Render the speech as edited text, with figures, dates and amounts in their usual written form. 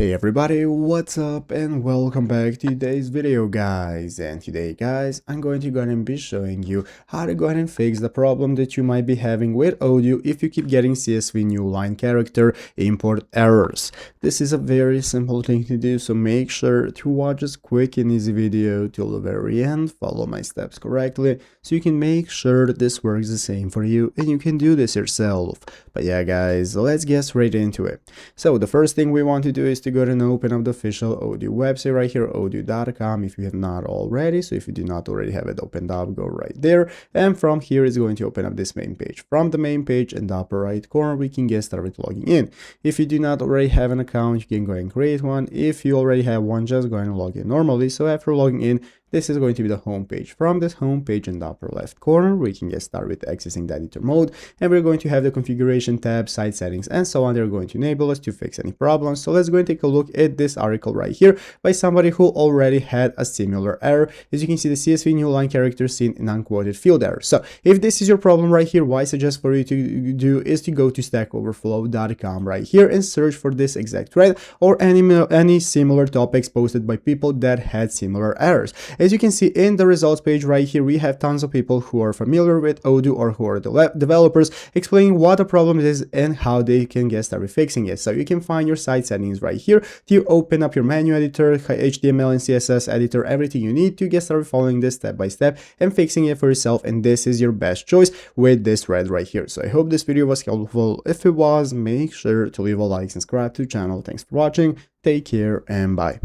Hey everybody, what's up and welcome back to today's video guys. And today guys, I'm going to go ahead and be showing you how to go ahead and fix the problem that you might be having with Odoo if you keep getting CSV new line character import errors. This is a very simple thing to do, so make sure to watch this quick and easy video till the very end, follow my steps correctly so you can make sure that this works the same for you and you can do this yourself. But yeah guys, let's get straight into it. So the first thing we want to do is to go ahead and open up the official Odoo website right here, odoo.com, if you have not already. So if you do not already have it opened up, go right there, and from here it's going to open up this main page. From the main page in the upper right corner, we can get started logging in. If you do not already have an account, you can go ahead and create one. If you already have one, just go ahead and log in normally. So after logging in, this is going to be the home page. From this home page in the upper left corner, we can get started with accessing the editor mode, and we're going to have the configuration tab, site settings, and so on. They're going to enable us to fix any problems. So let's go and take a look at this article right here by somebody who already had a similar error. As you can see, the CSV new line character seen in unquoted field error. So if this is your problem right here, what I suggest for you to do is to go to stackoverflow.com right here and search for this exact thread or any similar topics posted by people that had similar errors. As you can see in the results page right here, we have tons of people who are familiar with Odoo or who are developers explaining what the problem is and how they can get started fixing it. So you can find your site settings right here to open up your menu editor, HTML and CSS editor, everything you need to get started following this step by step and fixing it for yourself. And this is your best choice with this thread right here. So I hope this video was helpful. If it was, make sure to leave a like and subscribe to the channel. Thanks for watching. Take care and bye.